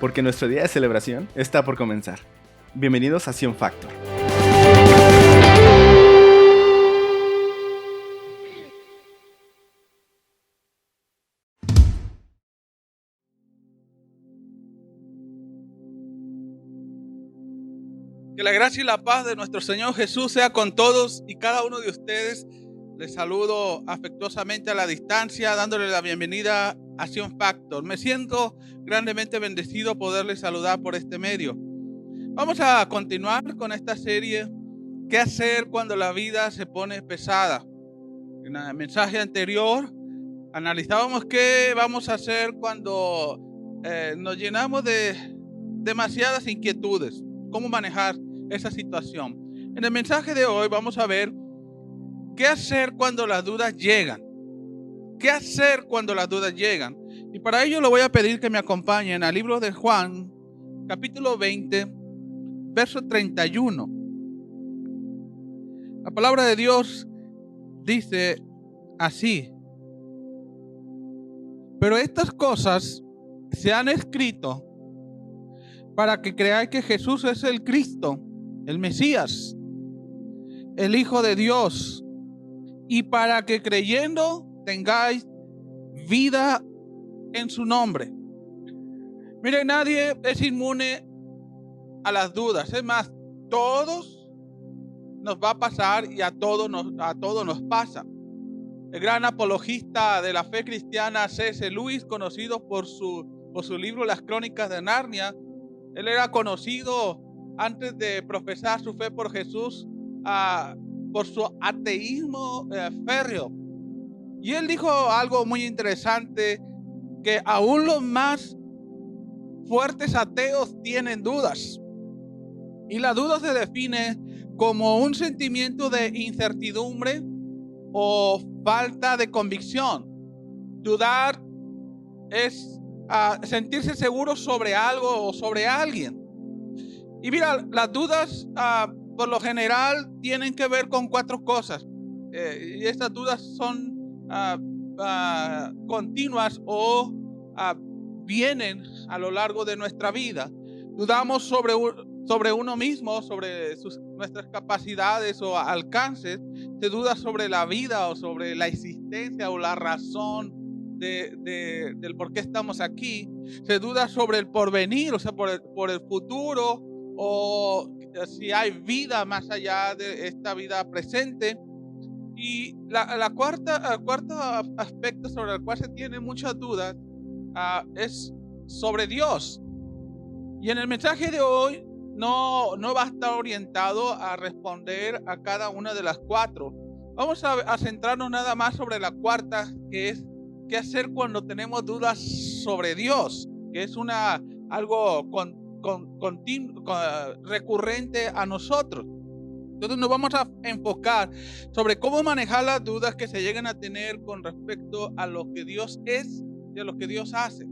porque nuestro día de celebración está por comenzar. Bienvenidos a Sion Factor. Que la gracia y la paz de nuestro Señor Jesús sea con todos y cada uno de ustedes. Les saludo afectuosamente a la distancia, dándole la bienvenida a Sion Factor. Me siento grandemente bendecido poderles saludar por este medio. Vamos a continuar con esta serie, ¿qué hacer cuando la vida se pone pesada? En el mensaje anterior analizábamos qué vamos a hacer cuando nos llenamos de demasiadas inquietudes, cómo manejar esa situación. En el mensaje de hoy vamos a ver qué hacer cuando las dudas llegan. ¿Qué hacer cuando las dudas llegan? Y para ello le voy a pedir que me acompañen al libro de Juan, capítulo 20, verso 31. La palabra de Dios dice así: pero estas cosas se han escrito para que creáis que Jesús es el Cristo, el Mesías, el Hijo de Dios, y para que creyendo tengáis vida en su nombre. Mire, nadie es inmune a las dudas. Es más, todos nos va a pasar y a todos nos pasa. El gran apologista de la fe cristiana, C.S. Lewis, conocido por su libro Las Crónicas de Narnia, él era conocido antes de profesar su fe por Jesús por su ateísmo férreo. Y él dijo algo muy interesante, que aún los más fuertes ateos tienen dudas. Y la duda se define como un sentimiento de incertidumbre o falta de convicción. Dudar es sentirse seguro sobre algo o sobre alguien. Y mira, las dudas por lo general tienen que ver con 4 cosas. Y estas dudas son continuas o vienen a lo largo de nuestra vida. Dudamos sobre uno mismo, sobre nuestras capacidades o alcances. Se duda sobre la vida o sobre la existencia o la razón del por qué estamos aquí. Se duda sobre el porvenir, o sea, por el futuro, o si hay vida más allá de esta vida presente. Y el cuarto aspecto sobre el cual se tienen muchas dudas es sobre Dios. Y en el mensaje de hoy no va a estar orientado a responder a cada una de las 4. Vamos a centrarnos nada más sobre la cuarta, que es qué hacer cuando tenemos dudas sobre Dios, que es algo recurrente a nosotros. Entonces nos vamos a enfocar sobre cómo manejar las dudas que se llegan a tener con respecto a lo que Dios es y a lo que Dios hace.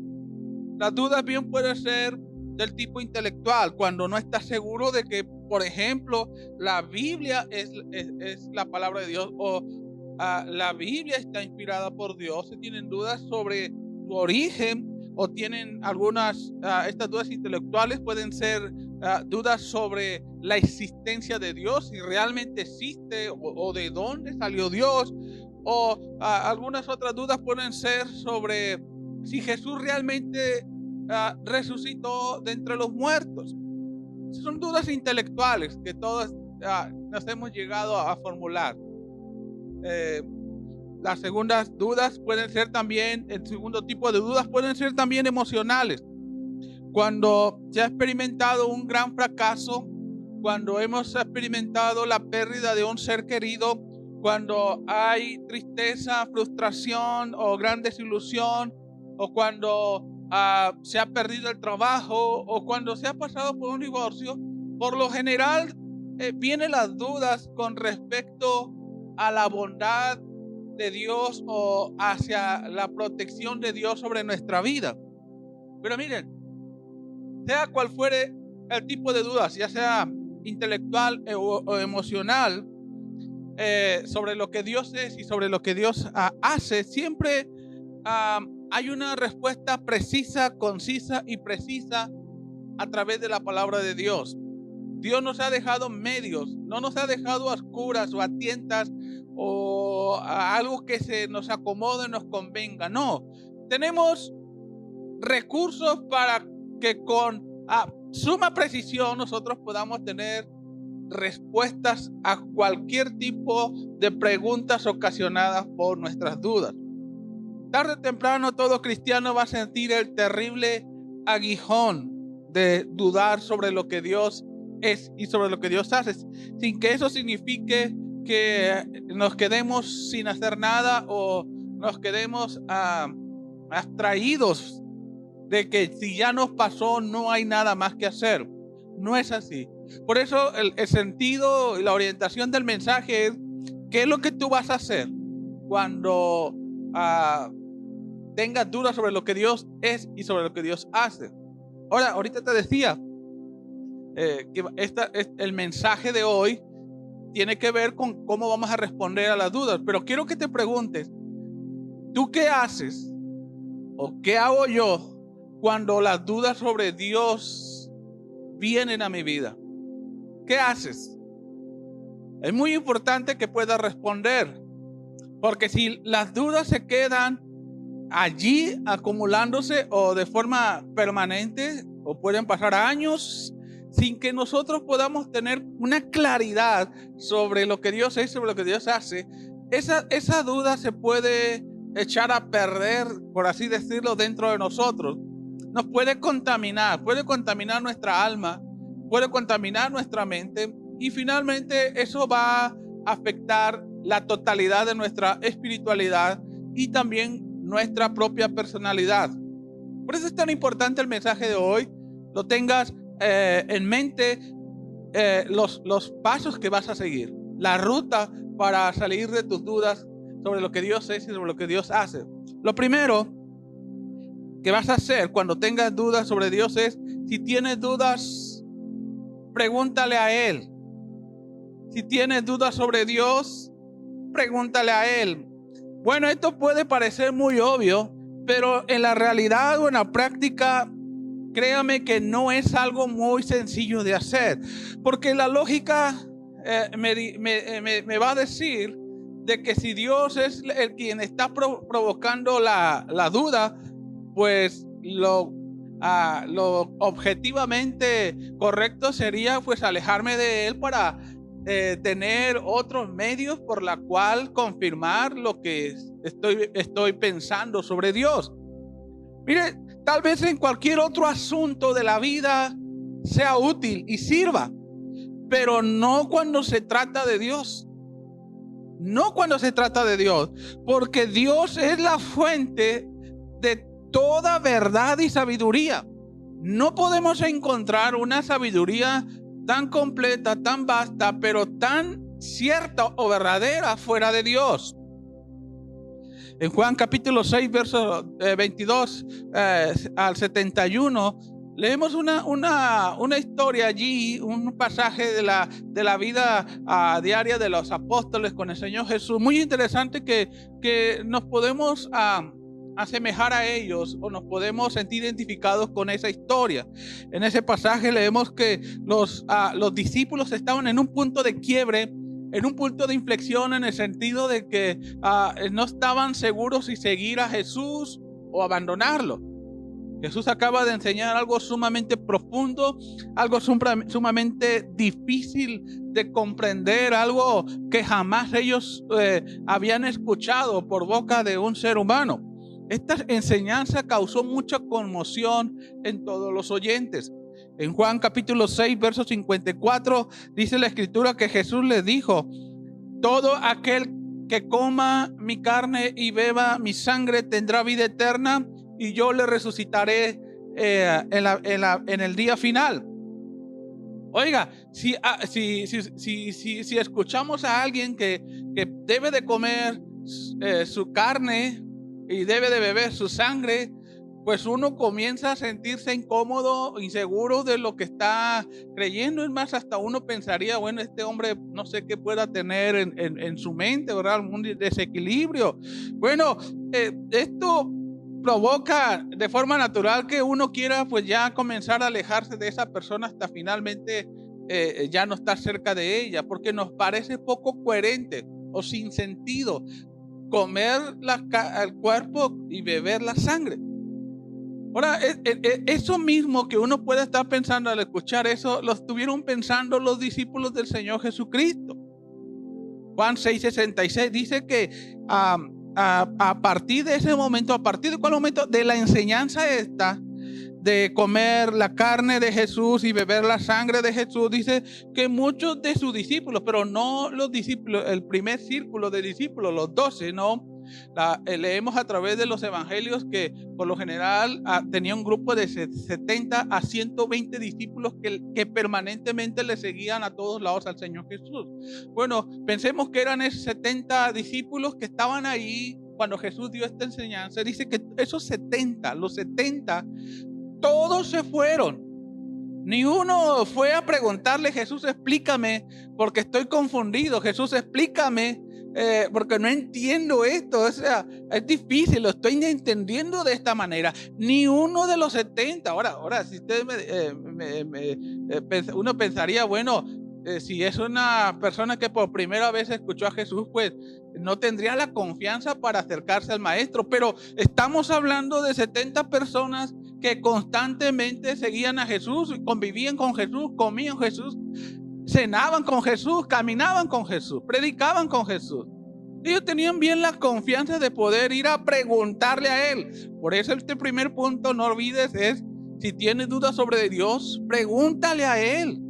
Las dudas bien pueden ser del tipo intelectual, cuando no estás seguro de que, por ejemplo, la Biblia es la palabra de Dios, o la Biblia está inspirada por Dios. Se tienen dudas sobre su origen, o tienen estas dudas intelectuales pueden ser dudas sobre la existencia de Dios, si realmente existe o de dónde salió Dios, o algunas otras dudas pueden ser sobre si Jesús realmente resucitó de entre los muertos. Son dudas intelectuales que todos nos hemos llegado a formular. Las segundas dudas pueden ser también, el segundo tipo de dudas pueden ser también emocionales. Cuando se ha experimentado un gran fracaso, cuando hemos experimentado la pérdida de un ser querido, cuando hay tristeza, frustración o gran desilusión, o cuando se ha perdido el trabajo, o cuando se ha pasado por un divorcio, por lo general vienen las dudas con respecto a la bondad de Dios o hacia la protección de Dios sobre nuestra vida. Pero miren, sea cual fuere el tipo de dudas, ya sea intelectual o emocional, sobre lo que Dios es y sobre lo que Dios hace, siempre hay una respuesta precisa, concisa y precisa a través de la palabra de Dios. Dios nos ha dejado medios, no nos ha dejado a oscuras o a tientas o a algo que se nos acomode, nos convenga. No, tenemos recursos para que con suma precisión nosotros podamos tener respuestas a cualquier tipo de preguntas ocasionadas por nuestras dudas. Tarde o temprano todo cristiano va a sentir el terrible aguijón de dudar sobre lo que Dios es y sobre lo que Dios hace, sin que eso signifique que nos quedemos sin hacer nada o nos quedemos abstraídos de que si ya nos pasó no hay nada más que hacer. No es así. Por eso el sentido y la orientación del mensaje es: ¿qué es lo que tú vas a hacer cuando tengas dudas sobre lo que Dios es y sobre lo que Dios hace? Ahorita te decía que el mensaje de hoy tiene que ver con cómo vamos a responder a las dudas, pero quiero que te preguntes: ¿tú qué haces o qué hago yo cuando las dudas sobre Dios vienen a mi vida? ¿Qué haces? Es muy importante que puedas responder, porque si las dudas se quedan allí acumulándose o de forma permanente, o pueden pasar años sin que nosotros podamos tener una claridad sobre lo que Dios es, sobre lo que Dios hace, esa duda se puede echar a perder, por así decirlo, dentro de nosotros. Nos puede contaminar nuestra alma, puede contaminar nuestra mente, y finalmente eso va a afectar la totalidad de nuestra espiritualidad y también nuestra propia personalidad. Por eso es tan importante el mensaje de hoy. Lo tengas en mente, los pasos que vas a seguir, la ruta para salir de tus dudas sobre lo que Dios es y sobre lo que Dios hace. Lo primero que vas a hacer cuando tengas dudas sobre Dios es: si tienes dudas, pregúntale a Él. Si tienes dudas sobre Dios, pregúntale a Él. Bueno, esto puede parecer muy obvio, pero en la realidad o en la práctica, créame que no es algo muy sencillo de hacer, porque la lógica me va a decir de que si Dios es el quien está provocando la duda, pues lo objetivamente correcto sería pues alejarme de Él para tener otros medios por la cual confirmar lo que estoy pensando sobre Dios. Mire, tal vez en cualquier otro asunto de la vida sea útil y sirva, pero no cuando se trata de Dios. No cuando se trata de Dios, porque Dios es la fuente de toda verdad y sabiduría. No podemos encontrar una sabiduría tan completa, tan vasta, pero tan cierta o verdadera fuera de Dios. En Juan capítulo 6, versos 22 al 71, leemos una historia allí, un pasaje de la vida diaria de los apóstoles con el Señor Jesús, muy interesante, que nos podemos asemejar a ellos o nos podemos sentir identificados con esa historia. En ese pasaje leemos que los discípulos estaban en un punto de quiebre, en un punto de inflexión, en el sentido de que no estaban seguros si seguir a Jesús o abandonarlo. Jesús acaba de enseñar algo sumamente profundo, algo sumamente difícil de comprender, algo que jamás ellos habían escuchado por boca de un ser humano. Esta enseñanza causó mucha conmoción en todos los oyentes. En Juan capítulo 6, verso 54, dice la escritura que Jesús les dijo: todo aquel que coma mi carne y beba mi sangre tendrá vida eterna, y yo le resucitaré en el día final. Oiga, si escuchamos a alguien que debe de comer su carne y debe de beber su sangre, pues uno comienza a sentirse incómodo, inseguro de lo que está creyendo. Es más, hasta uno pensaría: bueno, este hombre no sé qué pueda tener en su mente, ¿verdad? Algún desequilibrio. Bueno, esto provoca de forma natural que uno quiera pues ya comenzar a alejarse de esa persona hasta finalmente ya no estar cerca de ella, porque nos parece poco coherente o sin sentido comer el cuerpo y beber la sangre. Ahora, eso mismo que uno puede estar pensando al escuchar eso, lo estuvieron pensando los discípulos del Señor Jesucristo. Juan 6:66 dice que a partir de ese momento, ¿a partir de cuál momento? De la enseñanza esta, de comer la carne de Jesús y beber la sangre de Jesús, dice que muchos de sus discípulos, pero no los discípulos, el primer círculo de discípulos, los 12, no. Leemos a través de los evangelios que por lo general tenía un grupo de 70 a 120 discípulos que permanentemente le seguían a todos lados al Señor Jesús. Bueno, pensemos que eran esos 70 discípulos que estaban ahí cuando Jesús dio esta enseñanza. Dice que esos 70, los 70, todos se fueron. Ni uno fue a preguntarle: Jesús, explícame porque estoy confundido. Jesús, explícame porque no entiendo esto. O sea, es difícil, lo estoy entendiendo de esta manera. Ni uno de los 70. Ahora, si ustedes uno pensaría, bueno, si es una persona que por primera vez escuchó a Jesús, pues no tendría la confianza para acercarse al maestro. Pero estamos hablando de 70 personas que constantemente seguían a Jesús, convivían con Jesús, comían Jesús, cenaban con Jesús, caminaban con Jesús, predicaban con Jesús. Ellos tenían bien la confianza de poder ir a preguntarle a Él. Por eso este primer punto, no olvides, es: si tienes dudas sobre Dios, pregúntale a Él.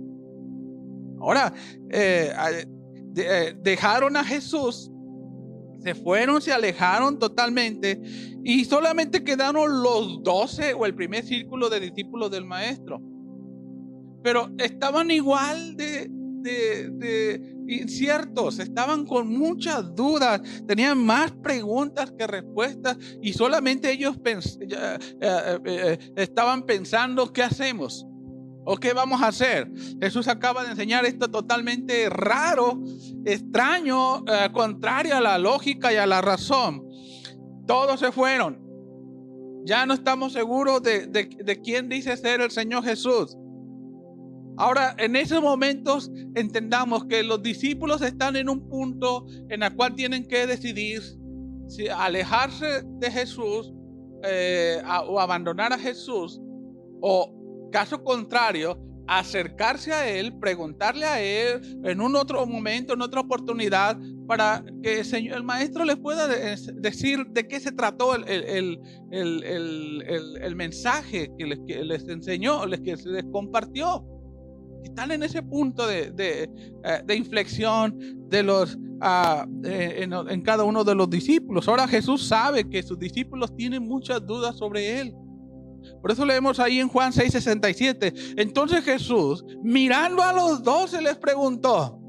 Ahora, dejaron a Jesús, se fueron, se alejaron totalmente y solamente quedaron los 12 o el primer círculo de discípulos del maestro. Pero estaban igual de inciertos, estaban con muchas dudas, tenían más preguntas que respuestas y solamente ellos estaban pensando: ¿qué hacemos? ¿O qué vamos a hacer? Jesús acaba de enseñar esto totalmente raro, extraño, contrario a la lógica y a la razón. Todos se fueron. Ya no estamos seguros de quién dice ser el Señor Jesús. Ahora, en esos momentos entendamos que los discípulos están en un punto en el cual tienen que decidir si alejarse de Jesús o abandonar a Jesús, o caso contrario, acercarse a Él, preguntarle a Él en un otro momento, en otra oportunidad, para que el maestro les pueda decir de qué se trató el mensaje que les enseñó, que les compartió. Están en ese punto de inflexión de los en cada uno de los discípulos. Ahora Jesús sabe que sus discípulos tienen muchas dudas sobre Él. Por eso leemos ahí en Juan 6:67. Entonces Jesús, mirando a los 12, les preguntó: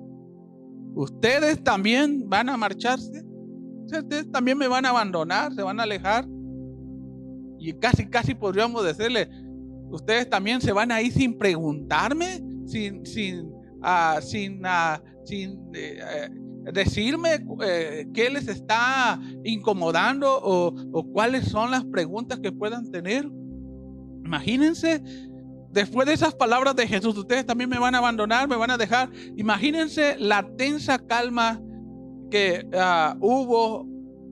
¿ustedes también van a marcharse? ¿Ustedes también me van a abandonar? ¿Se van a alejar? Y casi podríamos decirle: ¿ustedes también se van a ir sin preguntarme? Sin decirme qué les está incomodando o cuáles son las preguntas que puedan tener. Imagínense, después de esas palabras de Jesús: ustedes también me van a abandonar, me van a dejar. Imagínense la tensa calma que hubo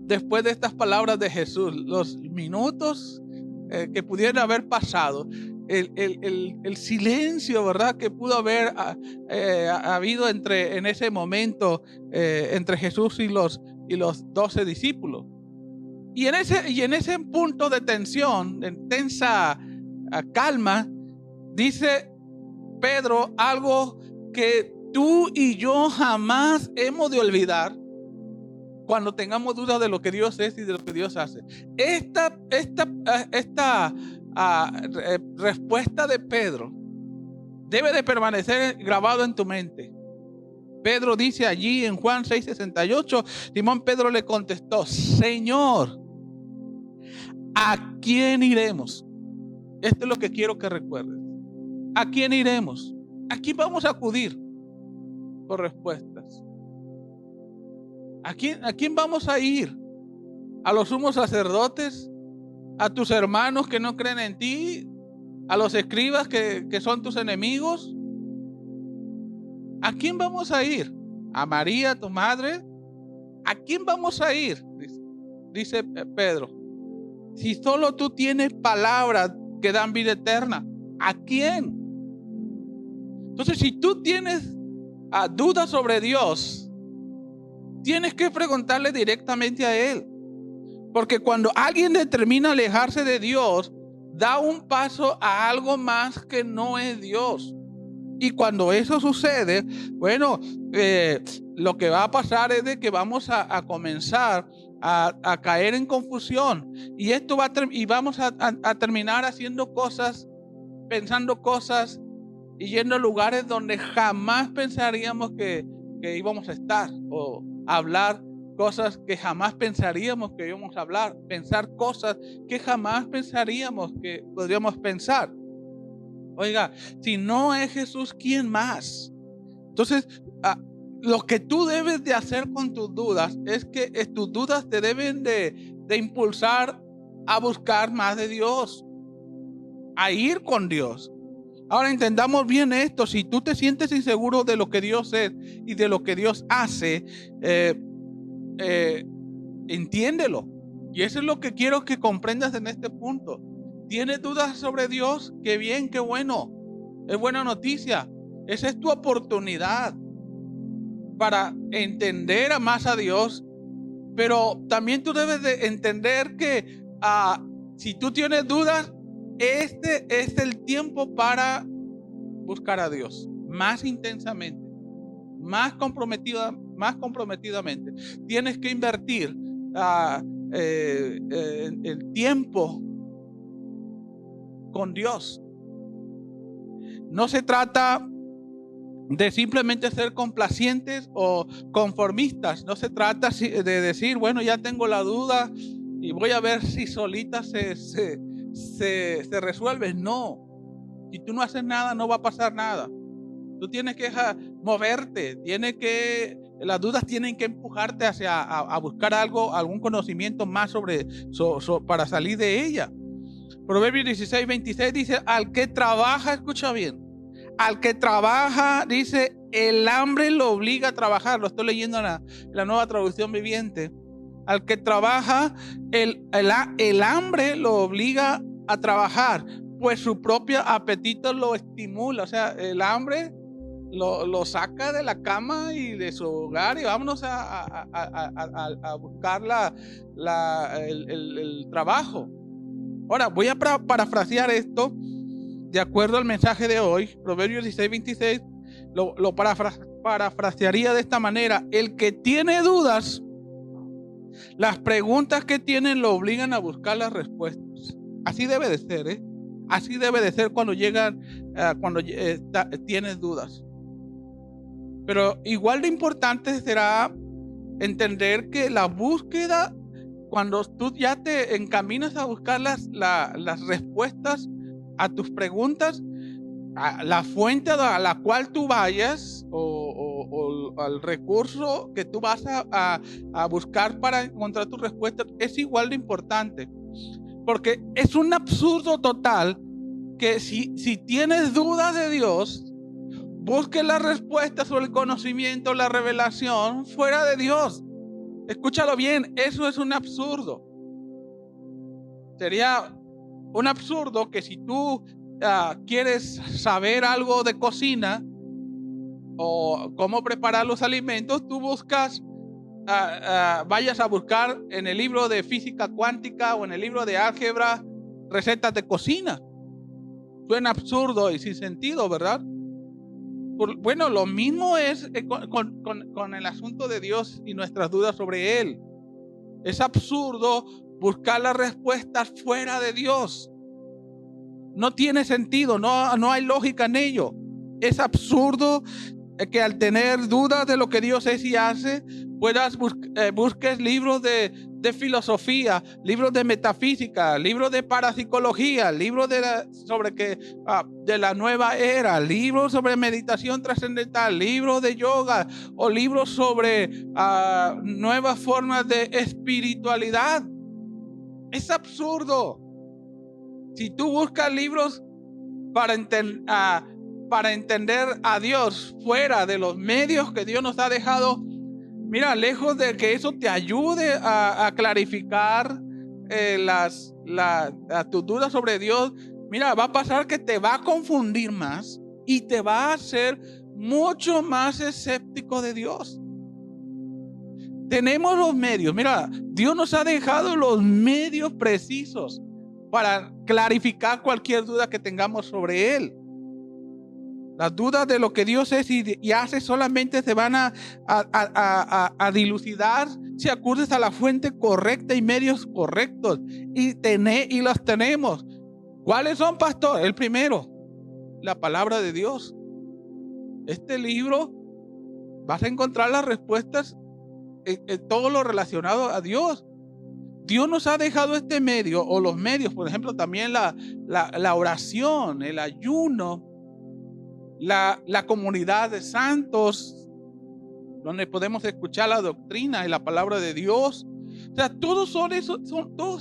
después de estas palabras de Jesús, los minutos que pudieron haber pasado, el silencio, ¿verdad?, que pudo haber habido en ese momento entre Jesús y los 12 discípulos. Y en ese punto de tensión, de tensa calma, dice Pedro algo que tú y yo jamás hemos de olvidar cuando tengamos dudas de lo que Dios es y de lo que Dios hace. Esta respuesta de Pedro debe de permanecer grabado en tu mente. Pedro dice allí en Juan 6:68, Simón Pedro le contestó: Señor, ¿a quién iremos? Esto es lo que quiero que recuerdes. ¿A quién iremos? ¿A quién vamos a acudir por respuestas? ¿A quién vamos a ir? ¿A los sumos sacerdotes? a tus hermanos que no creen en ti, a los escribas que son tus enemigos. ¿A quién vamos a ir? ¿A María, tu madre? ¿A quién vamos a ir? Dice Pedro. Si solo tú tienes palabras que dan vida eterna, ¿a quién? Entonces, si tú tienes dudas sobre Dios, tienes que preguntarle directamente a Él. Porque cuando alguien determina alejarse de Dios, da un paso a algo más que no es Dios. Y cuando eso sucede, bueno, lo que va a pasar es de que vamos a comenzar a caer en confusión. Y esto vamos a terminar haciendo cosas, pensando cosas y yendo a lugares donde jamás pensaríamos que íbamos a estar, o hablar cosas que jamás pensaríamos que íbamos a hablar, pensar cosas que jamás pensaríamos que podríamos pensar. Oiga, si no es Jesús, ¿quién más? Entonces, lo que tú debes de hacer con tus dudas es que tus dudas te deben de impulsar a buscar más de Dios, a ir con Dios. Ahora entendamos bien esto. Si tú te sientes inseguro de lo que Dios es y de lo que Dios hace, entiéndelo. Y eso es lo que quiero que comprendas en este punto. ¿Tienes dudas sobre Dios? Qué bien, qué bueno. Es buena noticia. Esa es tu oportunidad para entender más a Dios. Pero también tú debes de entender que si tú tienes dudas, este es el tiempo para buscar a Dios más intensamente, más comprometidamente. Tienes que invertir el tiempo con Dios. No se trata de simplemente ser complacientes o conformistas. No se trata de decir, bueno, ya tengo la duda y voy a ver si solita se resuelve. No. Si tú no haces nada, no va a pasar nada. Tú tienes que moverte. Las dudas tienen que empujarte hacia a buscar algún conocimiento más para salir de ella. Proverbios 16:26 dice, al que trabaja, escucha bien, al que trabaja, dice, el hambre lo obliga a trabajar. Lo estoy leyendo en la Nueva Traducción Viviente. Al que trabaja, el hambre lo obliga a trabajar, pues su propio apetito lo estimula. O sea, el hambre lo saca de la cama y de su hogar y vámonos a buscar el trabajo. Ahora, voy a parafrasear esto de acuerdo al mensaje de hoy. Proverbios 16:26 lo parafrasearía de esta manera. El que tiene dudas, las preguntas que tienen lo obligan a buscar las respuestas. Así debe de ser, Así debe de ser cuando tienes dudas. Pero igual de importante será entender que la búsqueda, cuando tú ya te encaminas a buscar las respuestas a tus preguntas, a la fuente a la cual tú vayas o al recurso que tú vas a buscar para encontrar tus respuestas, es igual de importante. Porque es un absurdo total que si tienes dudas de Dios, busques las respuestas o el conocimiento, la revelación fuera de Dios. Escúchalo bien, eso es un absurdo. Sería un absurdo que si tú quieres saber algo de cocina o cómo preparar los alimentos, tú vayas a buscar en el libro de física cuántica o en el libro de álgebra recetas de cocina. Suena absurdo y sin sentido, ¿verdad? Bueno, lo mismo es con el asunto de Dios y nuestras dudas sobre Él. Es absurdo buscar las respuestas fuera de Dios. No tiene sentido, no hay lógica en ello. Es absurdo que al tener dudas de lo que Dios es y hace, busques libros de filosofía, libros de metafísica, libros de parapsicología, libros de la nueva era, libros sobre meditación trascendental, libros de yoga o libros sobre nuevas formas de espiritualidad. Es absurdo. Si tú buscas libros para entender a Dios fuera de los medios que Dios nos ha dejado, mira, lejos de que eso te ayude a clarificar tus dudas sobre Dios, mira, va a pasar que te va a confundir más y te va a hacer mucho más escéptico de Dios. Tenemos los medios, mira, Dios nos ha dejado los medios precisos para clarificar cualquier duda que tengamos sobre Él. Las dudas de lo que Dios es y hace solamente se van a dilucidar si acudes a la fuente correcta y medios correctos. Y los tenemos. ¿Cuáles son, pastor? El primero, la palabra de Dios. Este libro vas a encontrar las respuestas en todo lo relacionado a Dios. Dios nos ha dejado este medio, o los medios, por ejemplo, también la oración, el ayuno, la comunidad de santos, donde podemos escuchar la doctrina y la palabra de Dios. O sea, todos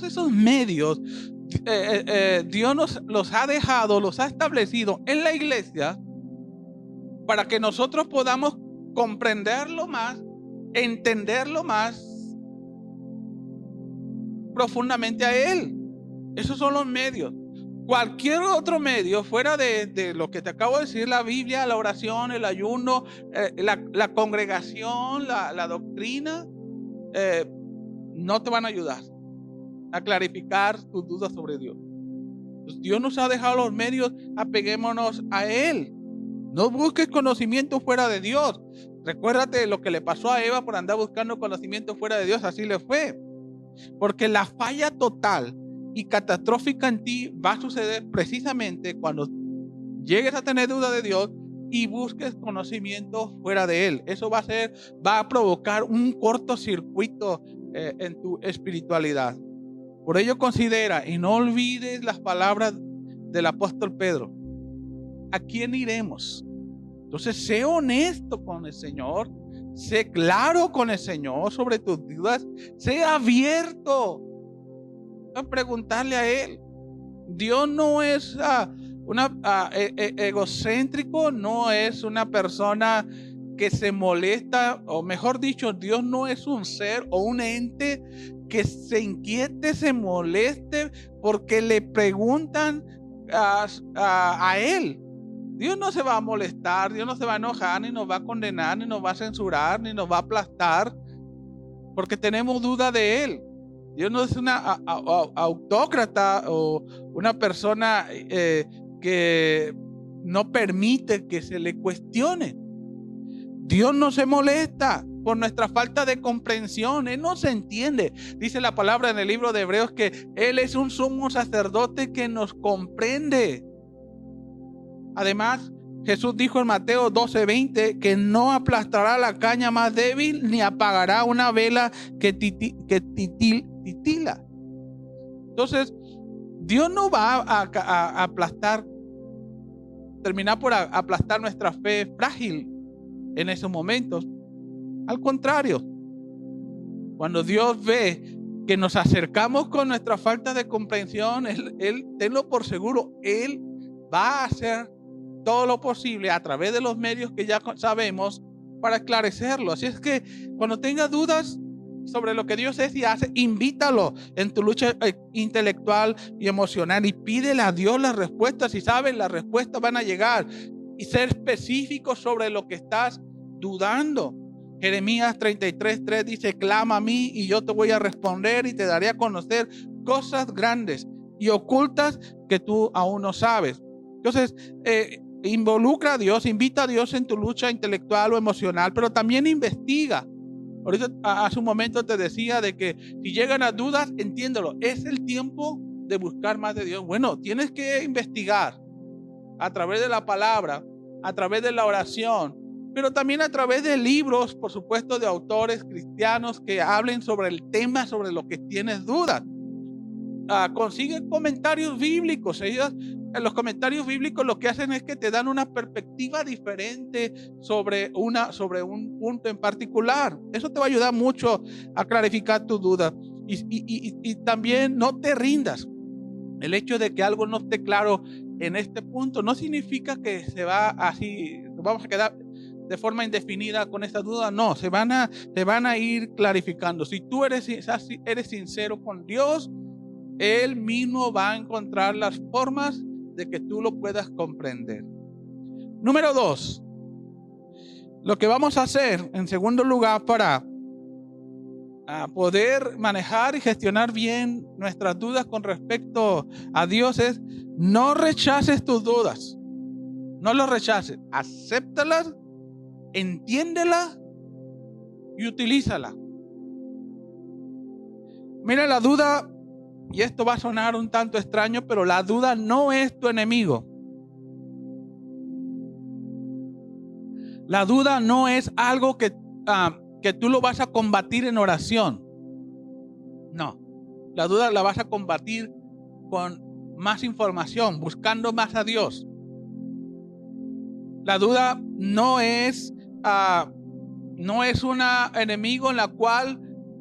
esos medios, Dios nos los ha dejado, los ha establecido en la iglesia para que nosotros podamos comprenderlo más, entenderlo más profundamente a Él. Esos son los medios. Cualquier otro medio fuera de lo que te acabo de decir, la Biblia, la oración, el ayuno, la congregación, la doctrina, no te van a ayudar a clarificar tus dudas sobre Dios. Pues Dios nos ha dejado los medios, apeguémonos a Él. No busques conocimiento fuera de Dios. Recuérdate lo que le pasó a Eva por andar buscando conocimiento fuera de Dios, así le fue. Porque la falla total y catastrófica en ti va a suceder precisamente cuando llegues a tener duda de Dios y busques conocimiento fuera de Él. Eso va a provocar un cortocircuito en tu espiritualidad. Por ello considera y no olvides las palabras del apóstol Pedro. ¿A quién iremos? Entonces, sé honesto con el Señor, sé claro con el Señor sobre tus dudas, sé abierto a preguntarle a Él. Dios no es egocéntrico, no es una persona que se molesta, o mejor dicho, Dios no es un ser o un ente que se inquiete, se moleste porque le preguntan a Él. Dios no se va a molestar, Dios no se va a enojar, ni nos va a condenar, ni nos va a censurar, ni nos va a aplastar, porque tenemos duda de Él. Dios no es una autócrata o una persona que no permite que se le cuestione. Dios no se molesta por nuestra falta de comprensión. Él no se entiende. Dice la palabra en el libro de Hebreos que Él es un sumo sacerdote que nos comprende. Además, Jesús dijo en Mateo 12:20 que no aplastará la caña más débil ni apagará una vela que titila. Entonces, Dios no va a terminar por aplastar nuestra fe frágil en esos momentos. Al contrario, cuando Dios ve que nos acercamos con nuestra falta de comprensión, Él tenlo por seguro, Él va a hacer todo lo posible a través de los medios que ya sabemos para esclarecerlo. Así es que cuando tengas dudas sobre lo que Dios es y hace, invítalo en tu lucha intelectual y emocional y pídele a Dios las respuestas. Si sabes, las respuestas van a llegar, y ser específico sobre lo que estás dudando. Jeremías 33:3 dice: clama a mí y yo te voy a responder y te daré a conocer cosas grandes y ocultas que tú aún no sabes. Entonces, involucra a Dios, invita a Dios en tu lucha intelectual o emocional, pero también investiga. Ahorita hace un momento te decía de que si llegan a dudas, entiéndelo, es el tiempo de buscar más de Dios. Bueno, tienes que investigar a través de la palabra, a través de la oración, pero también a través de libros, por supuesto, de autores cristianos que hablen sobre el tema, sobre lo que tienes dudas. Consigue comentarios bíblicos. En los comentarios bíblicos lo que hacen es que te dan una perspectiva diferente sobre un punto en particular. Eso te va a ayudar mucho a clarificar tu duda. Y también no te rindas. El hecho de que algo no esté claro en este punto no significa que se va así, vamos a quedar de forma indefinida con esta duda. No, se van a ir clarificando. Si tú eres sincero con Dios, Él mismo va a encontrar las formas de que tú lo puedas comprender. Número 2, lo que vamos a hacer en segundo lugar para poder manejar y gestionar bien nuestras dudas con respecto a Dios es: no rechaces tus dudas. No los rechaces. Acéptalas, entiéndelas y utilízalas. Mira, la duda, y esto va a sonar un tanto extraño, pero la duda no es tu enemigo. La duda no es algo que tú lo vas a combatir en oración. No, la duda la vas a combatir con más información, buscando más a Dios. La duda no es un enemigo en la cual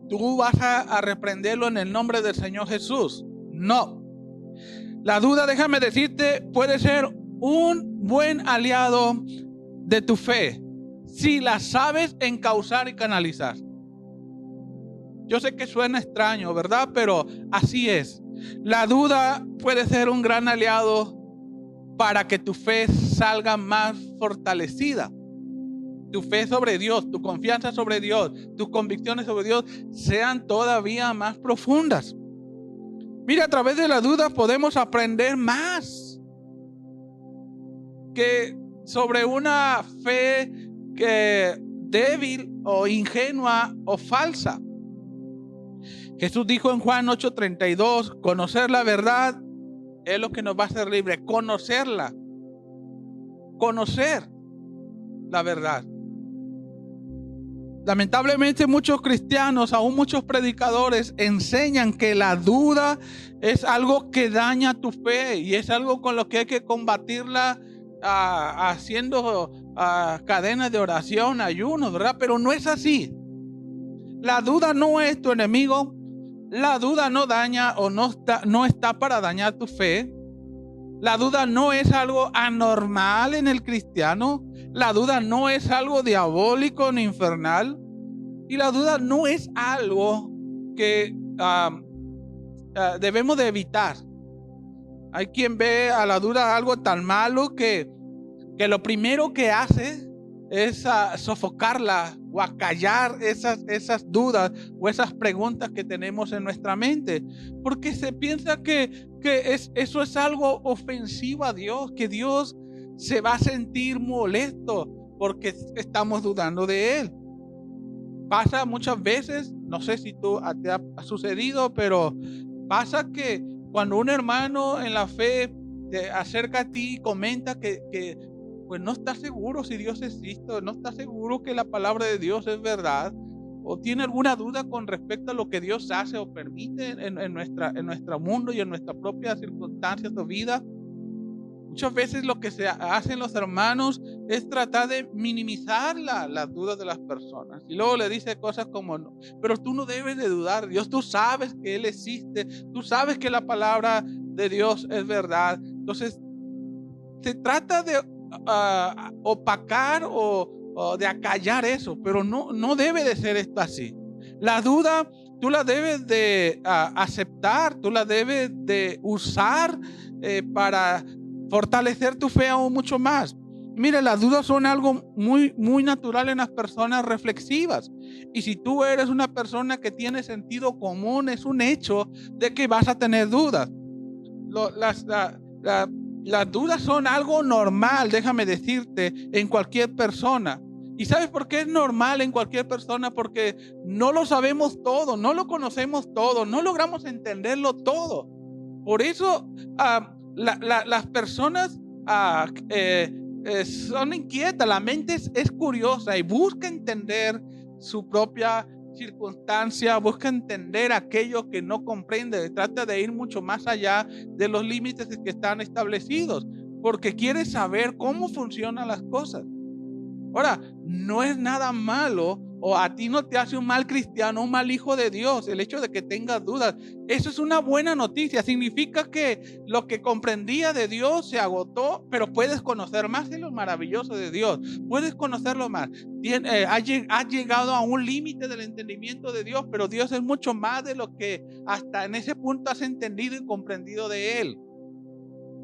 tú vas a reprenderlo en el nombre del Señor Jesús. No. La duda, déjame decirte, puede ser un buen aliado de tu fe si la sabes encauzar y canalizar. Yo sé que suena extraño, ¿verdad? Pero así es. La duda puede ser un gran aliado para que tu fe salga más fortalecida. Tu fe sobre Dios, tu confianza sobre Dios, tus convicciones sobre Dios sean todavía más profundas. Mira, a través de la duda podemos aprender más que sobre una fe débil o ingenua o falsa. Jesús dijo en Juan 8:32, conocer la verdad es lo que nos va a hacer libres. Conocerla. Conocer la verdad. Lamentablemente muchos cristianos, aún muchos predicadores, enseñan que la duda es algo que daña tu fe y es algo con lo que hay que combatirla haciendo cadenas de oración, ayunos, ¿verdad? Pero no es así. La duda no es tu enemigo. La duda no daña o no está para dañar tu fe. La duda no es algo anormal en el cristiano. La duda no es algo diabólico ni infernal. Y la duda no es algo que debemos de evitar. Hay quien ve a la duda algo tan malo que lo primero que hace es sofocarla o acallar esas dudas o esas preguntas que tenemos en nuestra mente, porque se piensa que eso es algo ofensivo a Dios, que Dios se va a sentir molesto porque estamos dudando de Él. Pasa muchas veces, no sé si te ha sucedido, pero pasa que cuando un hermano en la fe se acerca a ti y comenta que pues no está seguro si Dios existe, no está seguro que la palabra de Dios es verdad, o tiene alguna duda con respecto a lo que Dios hace o permite en nuestro mundo y en nuestras propias circunstancias de vida. Muchas veces lo que se hacen los hermanos es tratar de minimizar las dudas de las personas. Y luego le dice cosas como, no, pero tú no debes de dudar. Dios, tú sabes que Él existe. Tú sabes que la palabra de Dios es verdad. Entonces, se trata de opacar o de acallar eso, pero no debe de ser esto así. La duda tú la debes de aceptar, tú la debes de usar para fortalecer tu fe aún mucho más. Mire, las dudas son algo muy, muy natural en las personas reflexivas. Y si tú eres una persona que tiene sentido común, es un hecho de que vas a tener dudas. Las dudas son algo normal, déjame decirte, en cualquier persona. ¿Y sabes por qué es normal en cualquier persona? Porque no lo sabemos todo, no lo conocemos todo, no logramos entenderlo todo. Por eso las personas son inquietas, la mente es curiosa y busca entender su propia circunstancia, busca entender aquello que no comprende, trata de ir mucho más allá de los límites que están establecidos, porque quiere saber cómo funcionan las cosas. Ahora, no es nada malo, o a ti no te hace un mal cristiano, un mal hijo de Dios, el hecho de que tengas dudas. Eso es una buena noticia. Significa que lo que comprendía de Dios se agotó, pero puedes conocer más de lo maravilloso de Dios. Puedes conocerlo más. Has llegado a un límite del entendimiento de Dios, pero Dios es mucho más de lo que hasta en ese punto has entendido y comprendido de Él.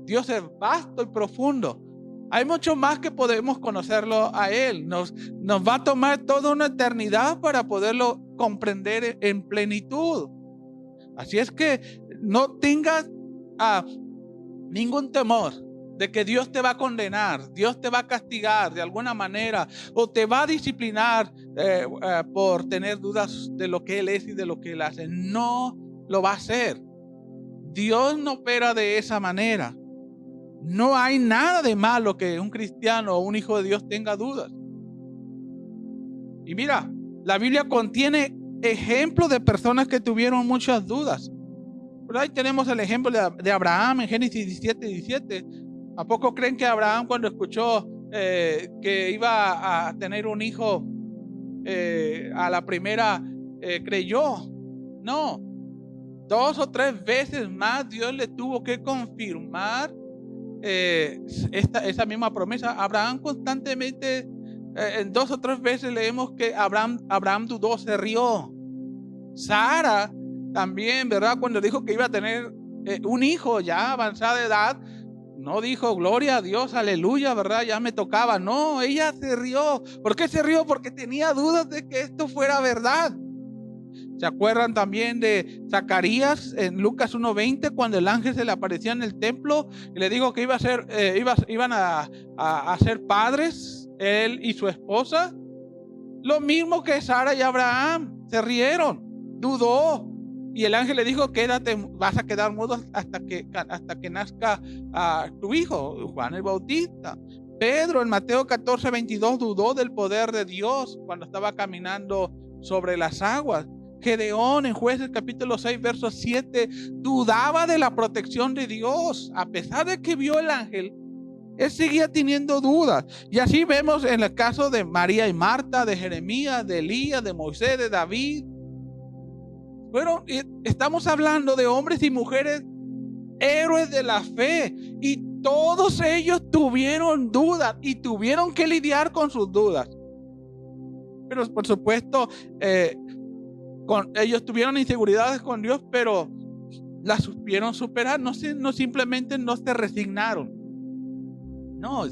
Dios es vasto y profundo. Hay mucho más que podemos conocerlo a Él. Nos va a tomar toda una eternidad para poderlo comprender en plenitud. Así es que no tengas ningún temor de que Dios te va a condenar, Dios te va a castigar de alguna manera o te va a disciplinar por tener dudas de lo que Él es y de lo que Él hace. No lo va a hacer. Dios no opera de esa manera. No hay nada de malo que un cristiano o un hijo de Dios tenga dudas. Y mira, la Biblia contiene ejemplos de personas que tuvieron muchas dudas. Pero ahí tenemos el ejemplo de Abraham en Génesis 17:17. ¿A poco creen que Abraham, cuando escuchó que iba a tener un hijo, a la primera creyó? No. 2 o 3 veces más Dios le tuvo que confirmar esa misma promesa. Abraham constantemente, en 2 o 3 veces leemos que Abraham dudó, se rió. Sara también, ¿verdad? Cuando dijo que iba a tener un hijo ya avanzada de edad, no dijo gloria a Dios, aleluya, ¿verdad? Ya me tocaba. No, ella se rió. ¿Por qué se rió? Porque tenía dudas de que esto fuera verdad. ¿Se acuerdan también de Zacarías en Lucas 1:20, cuando el ángel se le apareció en el templo y le dijo que iban a ser padres, él y su esposa? Lo mismo que Sara y Abraham, se rieron, dudó. Y el ángel le dijo, quédate, vas a quedar mudo hasta que nazca tu hijo, Juan el Bautista. Pedro en Mateo 14:22 dudó del poder de Dios cuando estaba caminando sobre las aguas. Gedeón en Jueces capítulo 6 verso 7 dudaba de la protección de Dios. A pesar de que vio el ángel, él seguía teniendo dudas. Y así vemos en el caso de María y Marta, de Jeremías, de Elías, de Moisés, de David. Bueno, estamos hablando de hombres y mujeres héroes de la fe, y todos ellos tuvieron dudas y tuvieron que lidiar con sus dudas. Pero por supuesto, ellos tuvieron inseguridades con Dios, pero las supieron superar. No simplemente no se resignaron. No,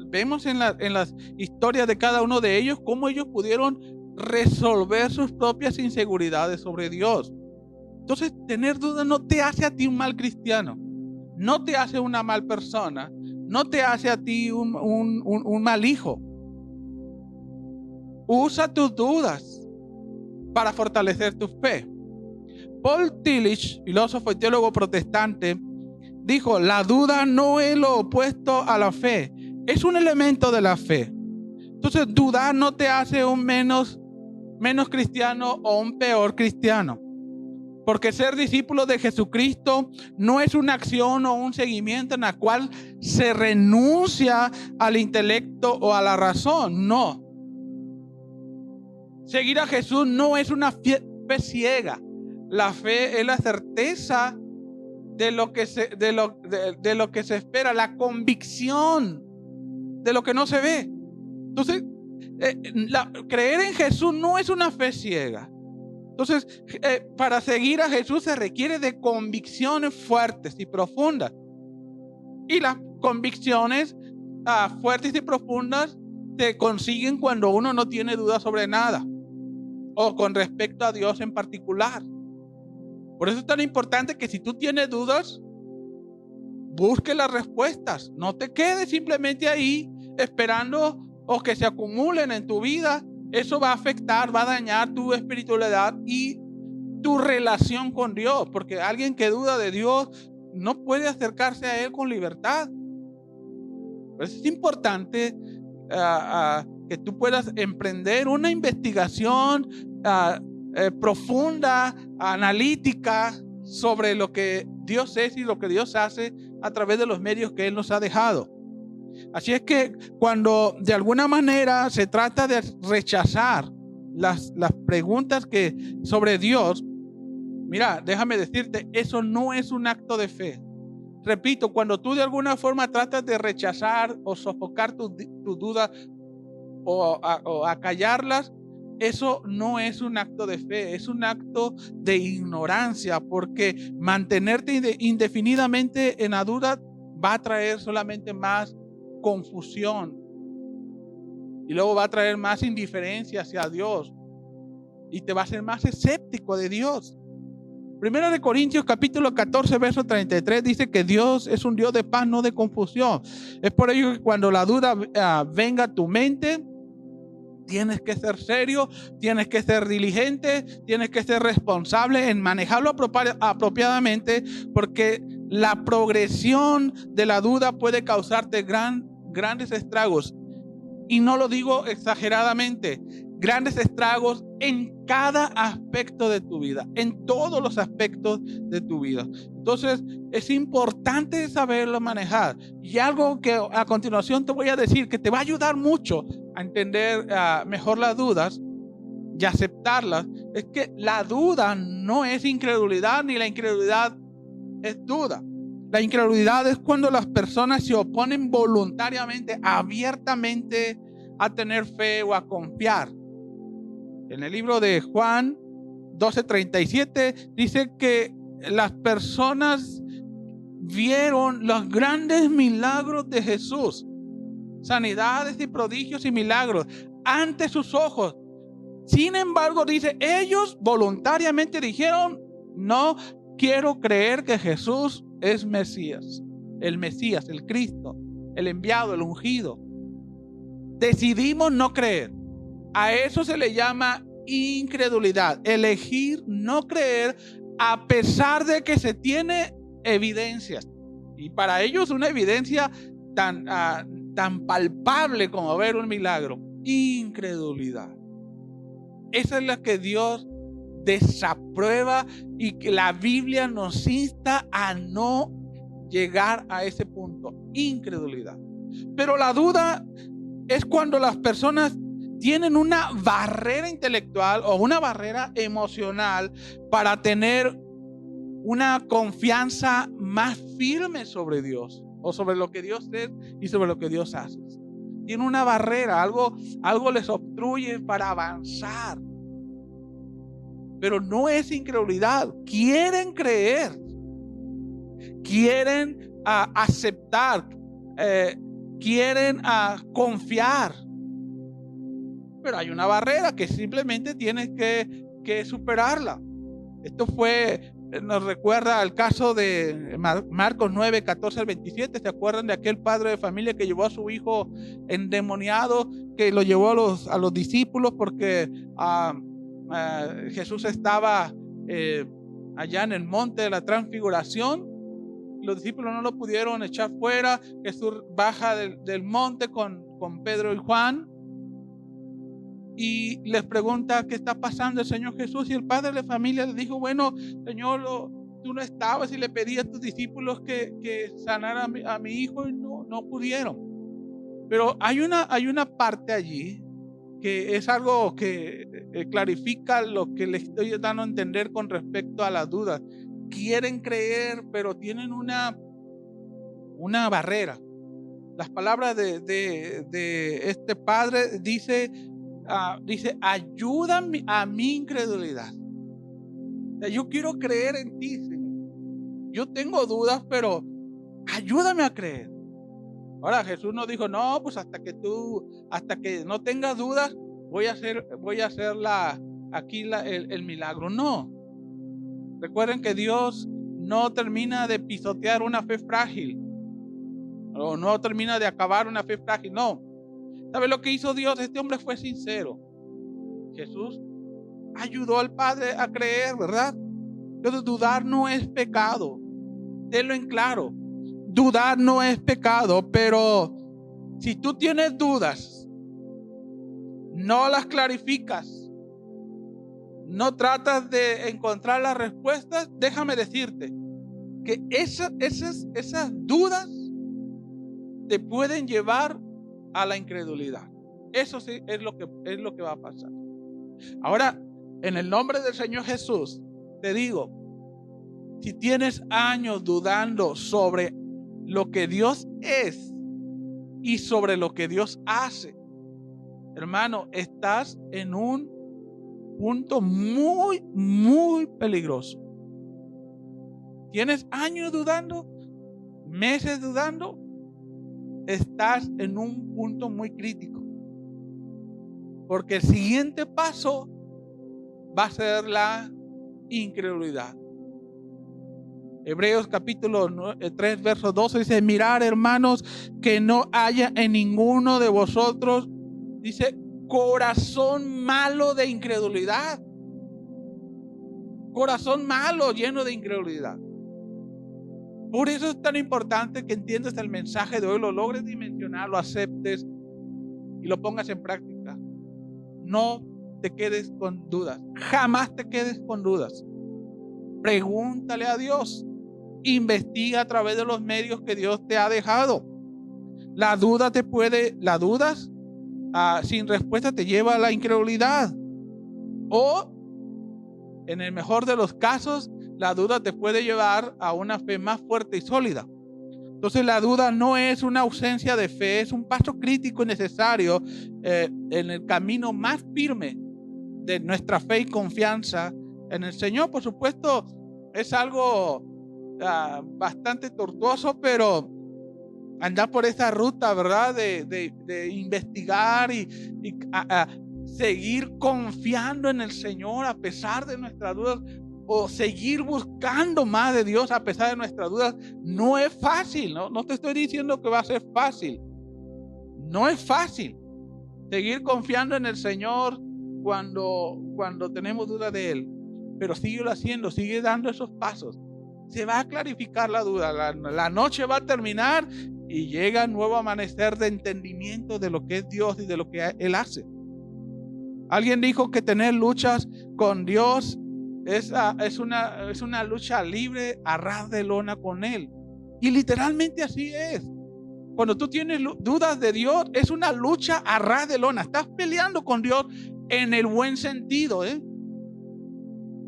vemos en las historias de cada uno de ellos cómo ellos pudieron resolver sus propias inseguridades sobre Dios. Entonces, tener dudas no te hace a ti un mal cristiano, no te hace una mal persona, no te hace a ti un mal hijo. Usa tus dudas para fortalecer tu fe. Paul Tillich, filósofo y teólogo protestante, dijo: la duda no es lo opuesto a la fe, es un elemento de la fe. Entonces, dudar no te hace un menos cristiano o un peor cristiano. Porque ser discípulo de Jesucristo no es una acción o un seguimiento en la cual se renuncia al intelecto o a la razón. No. Seguir a Jesús no es una fe ciega. La fe es la certeza de lo que se espera, la convicción de lo que no se ve. Entonces, creer en Jesús no es una fe ciega. Entonces, para seguir a Jesús se requiere de convicciones fuertes y profundas. Y las convicciones fuertes y profundas se consiguen cuando uno no tiene dudas sobre nada, o con respecto a Dios en particular. Por eso es tan importante que si tú tienes dudas, busque las respuestas. No te quedes simplemente ahí esperando o que se acumulen en tu vida. Eso va a afectar, va a dañar tu espiritualidad y tu relación con Dios, porque alguien que duda de Dios no puede acercarse a Él con libertad. Por eso es importante que tú puedas emprender una investigación profunda, analítica, sobre lo que Dios es y lo que Dios hace a través de los medios que Él nos ha dejado. Así es que cuando de alguna manera se trata de rechazar las preguntas sobre Dios, mira, déjame decirte, eso no es un acto de fe. Repito, cuando tú de alguna forma tratas de rechazar o sofocar tus dudas o acallarlas, eso no es un acto de fe, es un acto de ignorancia, porque mantenerte indefinidamente en la duda va a traer solamente más confusión y luego va a traer más indiferencia hacia Dios y te va a hacer más escéptico de Dios. Primero de Corintios capítulo 14 verso 33 dice que Dios es un Dios de paz, no de confusión. Es por ello que cuando la duda venga a tu mente, tienes que ser serio, tienes que ser diligente, tienes que ser responsable en manejarlo apropiadamente, porque la progresión de la duda puede causarte grandes estragos. Y no lo digo exageradamente, grandes estragos en cada aspecto de tu vida, en todos los aspectos de tu vida. Entonces, es importante saberlo manejar. Y algo que a continuación te voy a decir que te va a ayudar mucho a entender mejor las dudas y aceptarlas, es que la duda no es incredulidad, ni la incredulidad es duda. La incredulidad es cuando las personas se oponen voluntariamente, abiertamente a tener fe o a confiar. En el libro de Juan 12:37 dice que las personas vieron los grandes milagros de Jesús, sanidades y prodigios y milagros ante sus ojos. Sin embargo, dice, ellos voluntariamente dijeron, no quiero creer que Jesús es Mesías, el Cristo, el enviado, el ungido. Decidimos no creer. A eso se le llama incredulidad. Elegir no creer a pesar de que se tiene evidencias. Y para ellos una evidencia tan palpable como ver un milagro. Incredulidad. Esa es la que Dios desaprueba y que la Biblia nos insta a no llegar a ese punto. Incredulidad. Pero la duda es cuando las personas tienen una barrera intelectual o una barrera emocional para tener una confianza más firme sobre Dios o sobre lo que Dios es y sobre lo que Dios hace. Tiene una barrera, algo les obstruye para avanzar. Pero no es incredulidad. Quieren creer, quieren aceptar, quieren confiar. Pero hay una barrera que simplemente tienes que superarla. Esto nos recuerda al caso de Marcos 9, 14 al 27. ¿Se acuerdan de aquel padre de familia que llevó a su hijo endemoniado, que lo llevó a los discípulos porque Jesús estaba allá en el monte de la transfiguración? Los discípulos no lo pudieron echar fuera. Jesús baja del monte con Pedro y Juan y les pregunta qué está pasando el Señor Jesús, y el padre de familia le dijo, bueno, Señor, tú no estabas y le pedí a tus discípulos que sanaran a mi hijo y no pudieron. Pero hay una parte allí que es algo que clarifica lo que les estoy dando a entender con respecto a las dudas. Quieren creer, pero tienen una barrera. Las palabras de este padre dice, ayúdame a mi incredulidad. Yo quiero creer en ti, Señor. Yo tengo dudas, pero ayúdame a creer. Ahora Jesús nos dijo, no, pues hasta que no tengas dudas, voy a hacer el milagro. No. Recuerden que Dios no termina de pisotear una fe frágil, o no termina de acabar una fe frágil. No. ¿Sabe lo que hizo Dios? Este hombre fue sincero. Jesús ayudó al Padre a creer, ¿verdad? Entonces, dudar no es pecado. Tenlo en claro. Dudar no es pecado, pero si tú tienes dudas, no las clarificas, no tratas de encontrar las respuestas, déjame decirte que esas dudas te pueden llevar a la incredulidad. Eso sí es lo que va a pasar. Ahora, en el nombre del Señor Jesús, te digo, si tienes años dudando sobre lo que Dios es y sobre lo que Dios hace, hermano, estás en un punto muy, muy peligroso. ¿Tienes años dudando? ¿Meses dudando? Estás en un punto muy crítico. Porque el siguiente paso va a ser la incredulidad. Hebreos capítulo 3, verso 12 dice: mirad, hermanos, que no haya en ninguno de vosotros, dice, corazón malo de incredulidad. Corazón malo lleno de incredulidad. Por eso es tan importante que entiendas el mensaje de hoy, lo logres dimensionar, lo aceptes y lo pongas en práctica. No te quedes con dudas. Jamás te quedes con dudas. Pregúntale a Dios. Investiga a través de los medios que Dios te ha dejado. Las dudas sin respuesta te lleva a la incredulidad. O, en el mejor de los casos, la duda te puede llevar a una fe más fuerte y sólida. Entonces la duda no es una ausencia de fe, es un paso crítico y necesario en el camino más firme de nuestra fe y confianza en el Señor. Por supuesto, es algo bastante tortuoso, pero andar por esa ruta, ¿verdad? De investigar y seguir confiando en el Señor a pesar de nuestras dudas, o seguir buscando más de Dios a pesar de nuestras dudas, no es fácil, ¿no? No te estoy diciendo que va a ser fácil. No es fácil seguir confiando en el Señor cuando tenemos duda de Él. Pero síguelo haciendo, sigue dando esos pasos. Se va a clarificar la duda. La noche va a terminar y llega un nuevo amanecer de entendimiento de lo que es Dios y de lo que Él hace. Alguien dijo que tener luchas con Dios es una lucha libre a ras de lona con Él. Y literalmente así es. Cuando tú tienes dudas de Dios, es una lucha a ras de lona. Estás peleando con Dios en el buen sentido, ¿eh?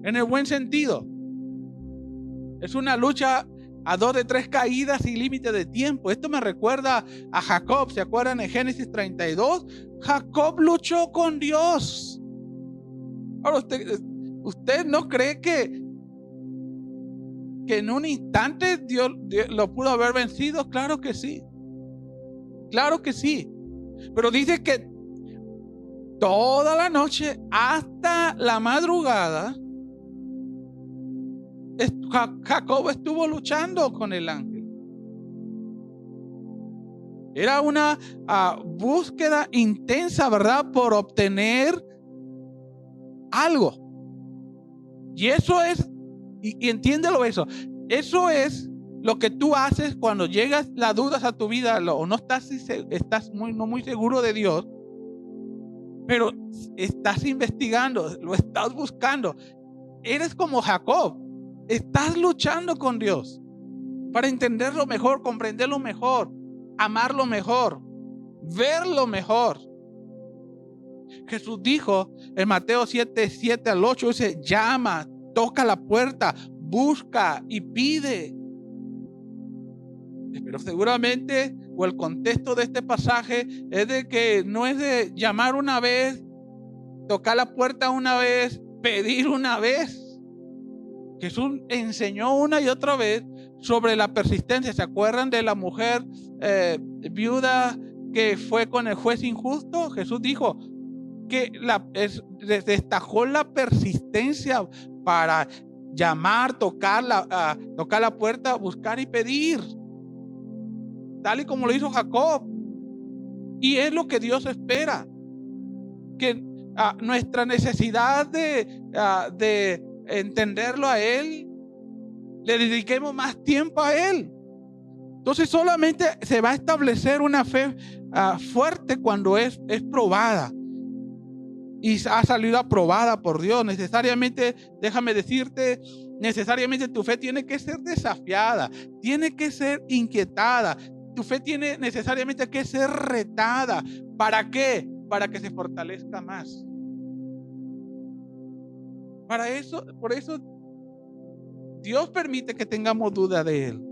En el buen sentido. Es una lucha a 2 de 3 caídas y límite de tiempo. Esto me recuerda a Jacob. ¿Se acuerdan en Génesis 32? Jacob luchó con Dios. Ahora, ¿usted no cree que en un instante Dios lo pudo haber vencido? Claro que sí. Claro que sí. Pero dice que toda la noche hasta la madrugada Jacob estuvo luchando con el ángel. Era una búsqueda intensa, ¿verdad? Por obtener algo. Y eso es, y entiéndelo eso. Eso es lo que tú haces cuando llegas las dudas a tu vida, o no estás no muy seguro de Dios, pero estás investigando, lo estás buscando. Eres como Jacob. Estás luchando con Dios para entenderlo mejor, comprenderlo mejor, amarlo mejor, verlo mejor. Jesús dijo en Mateo 7 al 8, dice: llama, toca la puerta, busca y pide. Pero seguramente, o el contexto de este pasaje es de que no es de llamar una vez, tocar la puerta una vez, pedir una vez. Jesús enseñó una y otra vez sobre la persistencia. ¿Se acuerdan de la mujer viuda que fue con el juez injusto? Jesús dijo que destacó la persistencia para llamar, tocar la puerta, buscar y pedir, tal y como lo hizo Jacob. Y es lo que Dios espera, que nuestra necesidad de entenderlo a Él, le dediquemos más tiempo a Él. Entonces solamente se va a establecer una fe fuerte cuando es probada y ha salido aprobada por Dios. Necesariamente, déjame decirte, necesariamente tu fe tiene que ser desafiada, tiene que ser inquietada. tu fe tiene necesariamente que ser retada. ¿Para qué? Para que se fortalezca más. Por eso Dios permite que tengamos duda de Él.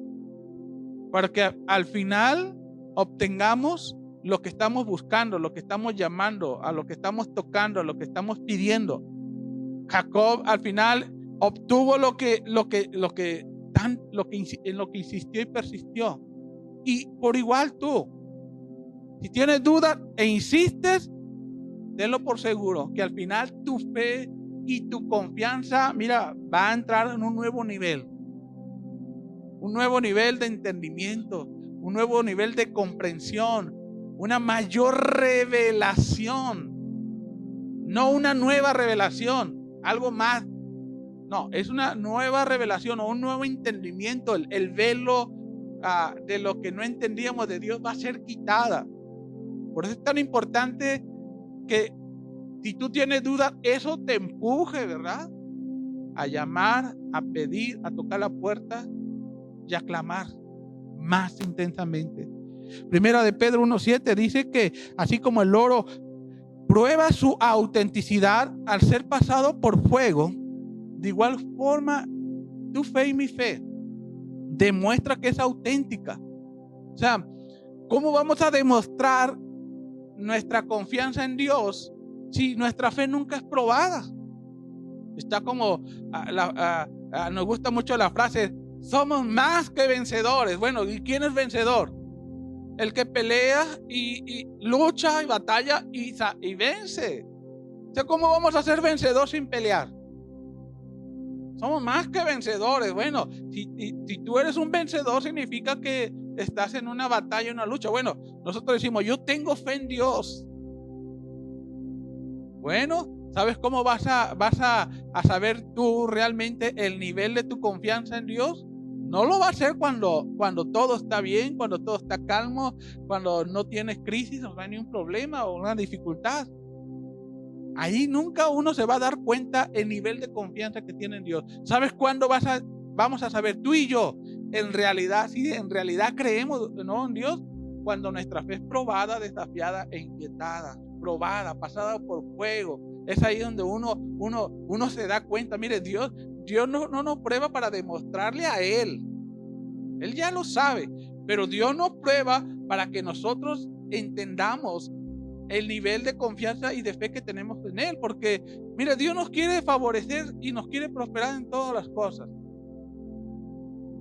Para que al final obtengamos lo que estamos buscando, lo que estamos llamando, a lo que estamos tocando, a lo que estamos pidiendo. Jacob al final obtuvo en lo que insistió y persistió. Y por igual tú, si tienes dudas e insistes, tenlo por seguro que al final tu fe y tu confianza, mira, va a entrar en un nuevo nivel de entendimiento, un nuevo nivel de comprensión, una mayor revelación, no una nueva revelación, algo más. No, es una nueva revelación o un nuevo entendimiento. El velo de lo que no entendíamos de Dios va a ser quitada. Por eso es tan importante que si tú tienes dudas, eso te empuje, ¿verdad? A llamar, a pedir, a tocar la puerta y a clamar más intensamente. Primera de Pedro 1:7 dice que así como el oro prueba su autenticidad al ser pasado por fuego, de igual forma tu fe y mi fe demuestra que es auténtica. O sea, ¿cómo vamos a demostrar nuestra confianza en Dios si nuestra fe nunca es probada? Está como nos gusta mucho la frase: somos más que vencedores. Bueno, ¿y quién es vencedor? El que pelea y lucha y batalla y vence. O sea, ¿cómo vamos a ser vencedores sin pelear? Somos más que vencedores. Bueno, si tú eres un vencedor, significa que estás en una batalla, en una lucha. Bueno, nosotros decimos: yo tengo fe en Dios. Bueno, ¿sabes cómo vas a saber tú realmente el nivel de tu confianza en Dios? No lo va a hacer cuando todo está bien, cuando todo está calmo, cuando no tienes crisis, no hay ningún problema o una dificultad. Ahí nunca uno se va a dar cuenta el nivel de confianza que tiene en Dios. ¿Sabes cuándo vamos a saber tú y yo en realidad, si en realidad creemos no en Dios? Cuando nuestra fe es probada, desafiada e inquietada, probada, pasada por fuego. Es ahí donde uno se da cuenta. Mire, Dios no nos prueba para demostrarle a Él. Él ya lo sabe, pero Dios nos prueba para que nosotros entendamos el nivel de confianza y de fe que tenemos en Él. Porque, mire, Dios nos quiere favorecer y nos quiere prosperar en todas las cosas.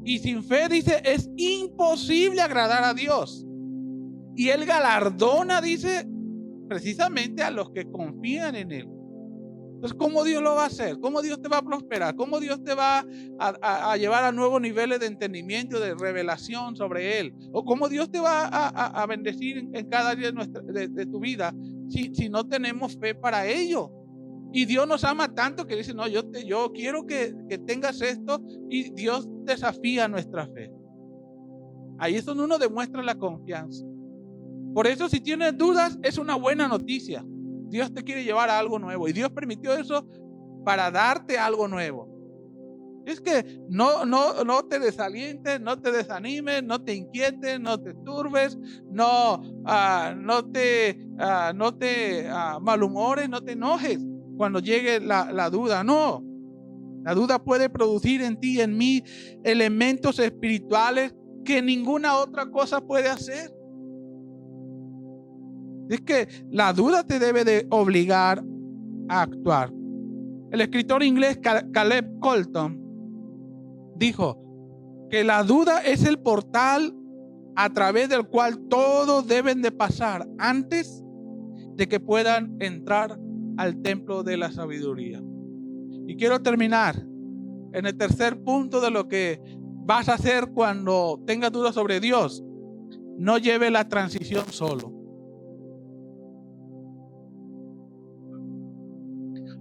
Y sin fe, dice, es imposible agradar a Dios. Y Él galardona, dice, precisamente a los que confían en Él. Entonces, ¿cómo Dios lo va a hacer? ¿Cómo Dios te va a prosperar? ¿Cómo Dios te va a llevar a nuevos niveles de entendimiento, de revelación sobre Él? ¿O cómo Dios te va a bendecir en cada día de tu vida si no tenemos fe para ello? Y Dios nos ama tanto que dice: no, yo quiero que tengas esto, y Dios desafía nuestra fe. Ahí es donde uno demuestra la confianza. Por eso, si tienes dudas, es una buena noticia. Dios te quiere llevar a algo nuevo, y Dios permitió eso para darte algo nuevo. Es que no te desalientes, no te desanimes, no te inquietes, no te turbes, no te malhumores, no te enojes cuando llegue la duda. No, la duda puede producir en ti y en mí elementos espirituales que ninguna otra cosa puede hacer. Es que la duda te debe de obligar a actuar. El escritor inglés Caleb Colton dijo que la duda es el portal a través del cual todos deben de pasar antes de que puedan entrar al templo de la sabiduría. Y quiero terminar en el tercer punto de lo que vas a hacer cuando tengas dudas sobre Dios. No lleve la transición solo.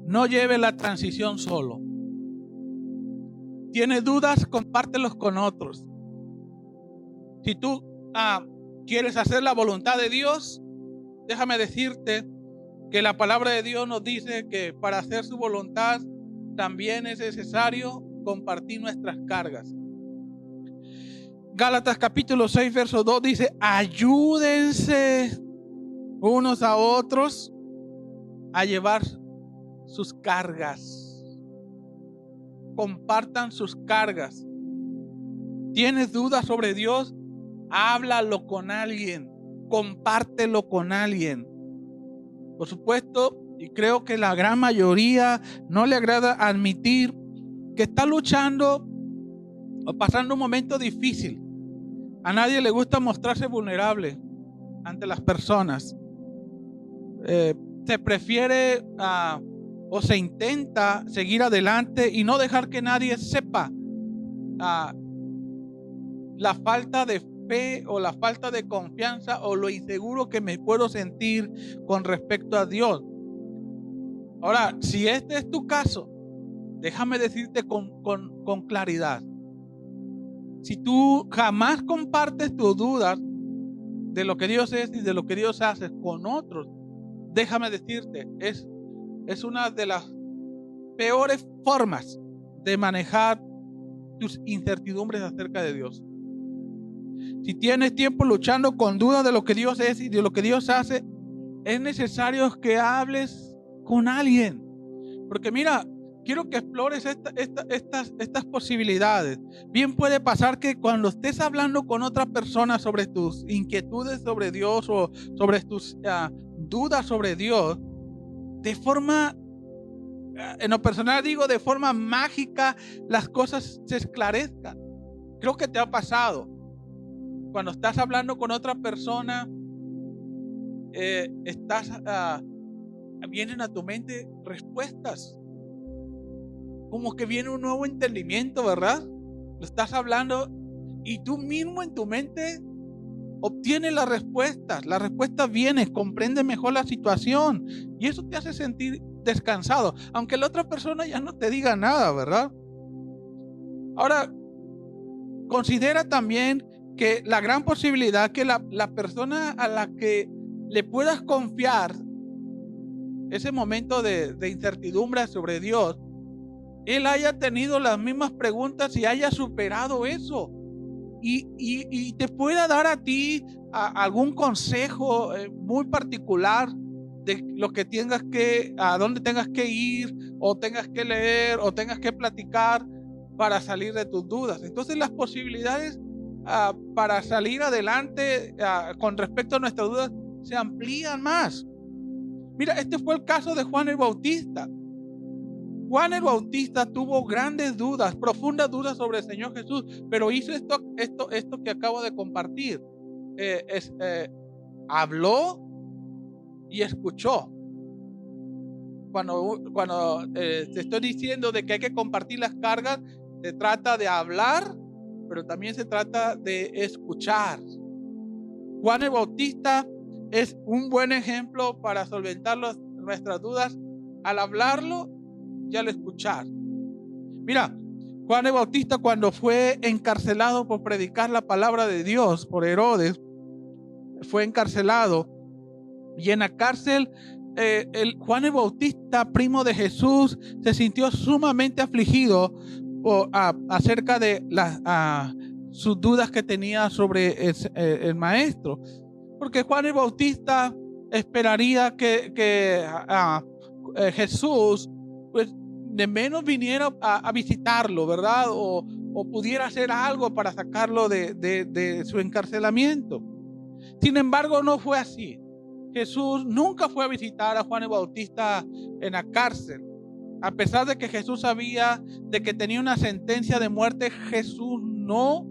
No lleve la transición solo. ¿Tienes dudas? Compártelos con otros. Si tú quieres hacer la voluntad de Dios, déjame decirte que la palabra de Dios nos dice que para hacer su voluntad también es necesario compartir nuestras cargas. Gálatas capítulo 6, verso 2 dice: ayúdense unos a otros a llevar sus cargas. Compartan sus cargas. ¿Tienes dudas sobre Dios? Háblalo con alguien. Compártelo con alguien. Por supuesto, y creo que la gran mayoría no le agrada admitir que está luchando o pasando un momento difícil. A nadie le gusta mostrarse vulnerable ante las personas. Se prefiere o se intenta seguir adelante y no dejar que nadie sepa la falta de fe o la falta de confianza o lo inseguro que me puedo sentir con respecto a Dios. Ahora, si este es tu caso, déjame decirte con claridad. Si tú jamás compartes tus dudas de lo que Dios es y de lo que Dios hace con otros, déjame decirte, es una de las peores formas de manejar tus incertidumbres acerca de Dios. Si tienes tiempo luchando con dudas de lo que Dios es y de lo que Dios hace, es necesario que hables con alguien. Porque mira, quiero que explores estas posibilidades. Bien puede pasar que cuando estés hablando con otra persona sobre tus inquietudes sobre Dios o sobre tus dudas sobre Dios, de forma, en lo personal digo, de forma mágica, las cosas se esclarezcan. Creo que te ha pasado. Cuando estás hablando con otra persona, vienen a tu mente respuestas. Como que viene un nuevo entendimiento, ¿verdad? Lo estás hablando y tú mismo en tu mente obtienes las respuestas. La respuesta viene, comprende mejor la situación y eso te hace sentir descansado, aunque la otra persona ya no te diga nada, ¿verdad? Ahora, considera también que la gran posibilidad que la persona a la que le puedas confiar ese momento de incertidumbre sobre Dios, él haya tenido las mismas preguntas y haya superado eso y te pueda dar a ti algún consejo muy particular de lo que a dónde tengas que ir o tengas que leer o tengas que platicar para salir de tus dudas. Entonces las posibilidades para salir adelante con respecto a nuestras dudas se amplían más. Mira, este fue el caso de Juan el Bautista. Juan el Bautista tuvo grandes dudas, profundas dudas sobre el Señor Jesús, pero hizo esto que acabo de compartir. Habló y escuchó. Cuando te estoy diciendo de que hay que compartir las cargas, se trata de hablar, pero también se trata de escuchar. Juan el Bautista es un buen ejemplo para solventar nuestras dudas al hablarlo y al escuchar. Mira, Juan el Bautista, cuando fue encarcelado por predicar la palabra de Dios por Herodes, fue encarcelado y en la cárcel Juan el Bautista, primo de Jesús, se sintió sumamente afligido acerca de sus dudas que tenía sobre el maestro, porque Juan el Bautista esperaría que Jesús pues de menos viniera a visitarlo, ¿verdad? O pudiera hacer algo para sacarlo de su encarcelamiento. Sin embargo, no fue así. Jesús nunca fue a visitar a Juan el Bautista en la cárcel. A pesar de que Jesús sabía de que tenía una sentencia de muerte, Jesús no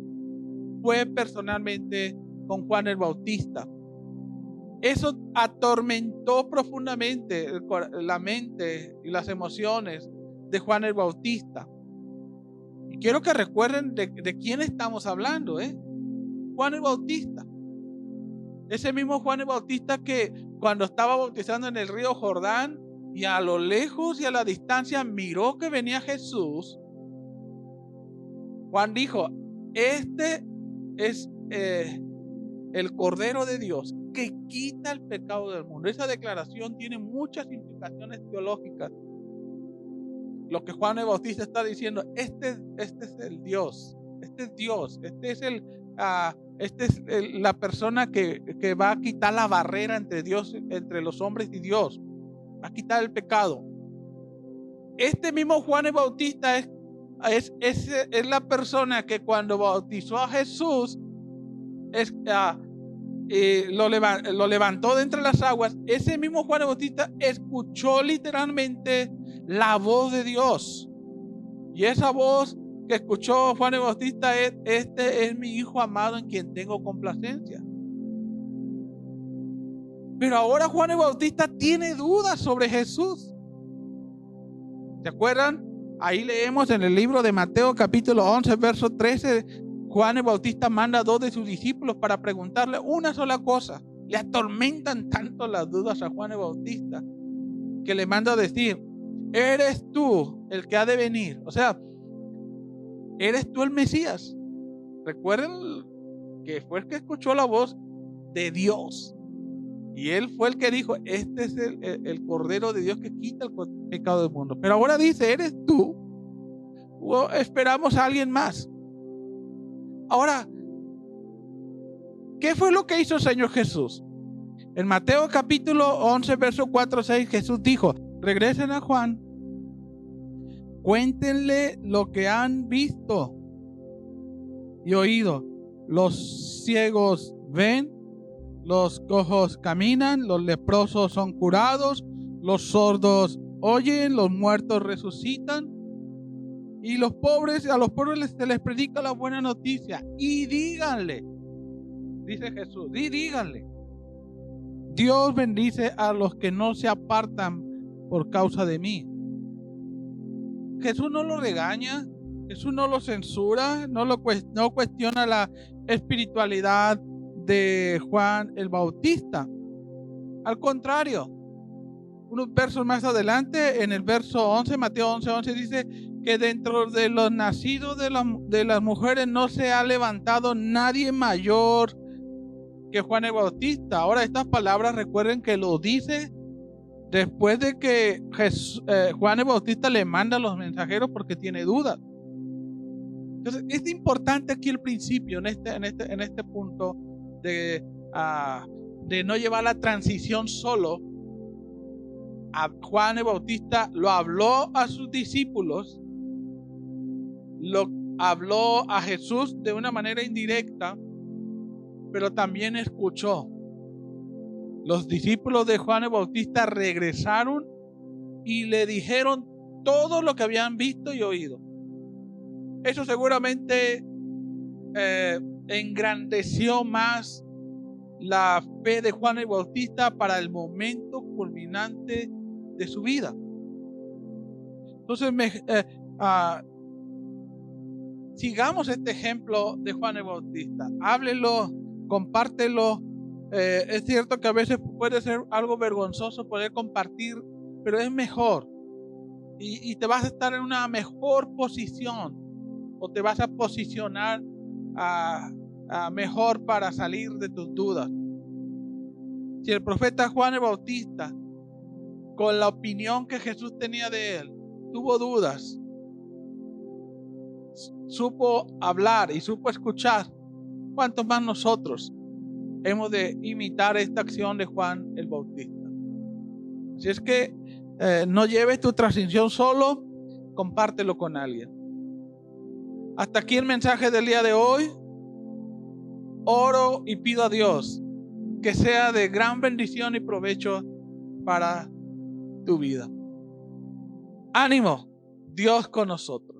fue personalmente con Juan el Bautista. Eso atormentó profundamente la mente y las emociones de Juan el Bautista. Y quiero que recuerden de quién estamos hablando, Juan el Bautista. Ese mismo Juan el Bautista que cuando estaba bautizando en el río Jordán y a lo lejos y a la distancia miró que venía Jesús, Juan dijo: este es el Cordero de Dios que quita el pecado del mundo. Esa declaración tiene muchas implicaciones teológicas. Lo que Juan el Bautista está diciendo, este es el Dios, este es Dios, este es el Esta es la persona que va a quitar la barrera entre Dios, entre los hombres y Dios. Va a quitar el pecado. Este mismo Juan el Bautista es la persona que cuando bautizó a Jesús lo levantó de entre las aguas. Ese mismo Juan el Bautista escuchó literalmente la voz de Dios. Y esa voz que escuchó Juan el Bautista es: este es mi hijo amado en quien tengo complacencia. Pero ahora Juan el Bautista tiene dudas sobre Jesús. ¿Se acuerdan? Ahí leemos en el libro de Mateo capítulo 11 verso 13. Juan el Bautista manda a 2 de sus discípulos para preguntarle una sola cosa. Le atormentan tanto las dudas a Juan el Bautista que le manda a decir: ¿eres tú el que ha de venir? O sea, ¿eres tú el Mesías? Recuerden que fue el que escuchó la voz de Dios. Y él fue el que dijo: este es el Cordero de Dios que quita el pecado del mundo. Pero ahora dice: ¿eres tú? ¿O esperamos a alguien más? Ahora, ¿qué fue lo que hizo el Señor Jesús? En Mateo capítulo 11, verso 4-6, Jesús dijo: regresen a Juan, cuéntenle lo que han visto y oído. Los ciegos ven, los cojos caminan, los leprosos son curados, los sordos oyen, los muertos resucitan, y a los pobres se les predica la buena noticia. Y díganle, dice Jesús, y díganle: Dios bendice a los que no se apartan por causa de mí. Jesús no lo regaña, Jesús no lo censura, no cuestiona la espiritualidad de Juan el Bautista. Al contrario, unos versos más adelante, en el verso 11, Mateo 11, dice que dentro de los nacidos de las mujeres no se ha levantado nadie mayor que Juan el Bautista. Ahora, estas palabras, recuerden que lo dice después de que Juan el Bautista le manda a los mensajeros porque tiene dudas. Entonces, es importante aquí el principio, en este punto de no llevar la transición solo. A Juan el Bautista lo habló a sus discípulos, lo habló a Jesús de una manera indirecta, pero también escuchó. Los discípulos de Juan el Bautista regresaron y le dijeron todo lo que habían visto y oído. Eso seguramente engrandeció más la fe de Juan el Bautista para el momento culminante de su vida. Entonces, sigamos este ejemplo de Juan el Bautista. Háblelo, compártelo. Es cierto que a veces puede ser algo vergonzoso poder compartir, pero es mejor. Y te vas a estar en una mejor posición, o te vas a posicionar mejor para salir de tus dudas. Si el profeta Juan el Bautista, con la opinión que Jesús tenía de él, tuvo dudas, supo hablar y supo escuchar, ¿cuánto más nosotros hemos de imitar esta acción de Juan el Bautista? Así es que no lleves tu transición solo, compártelo con alguien. Hasta aquí el mensaje del día de hoy. Oro y pido a Dios que sea de gran bendición y provecho para tu vida. Ánimo, Dios con nosotros.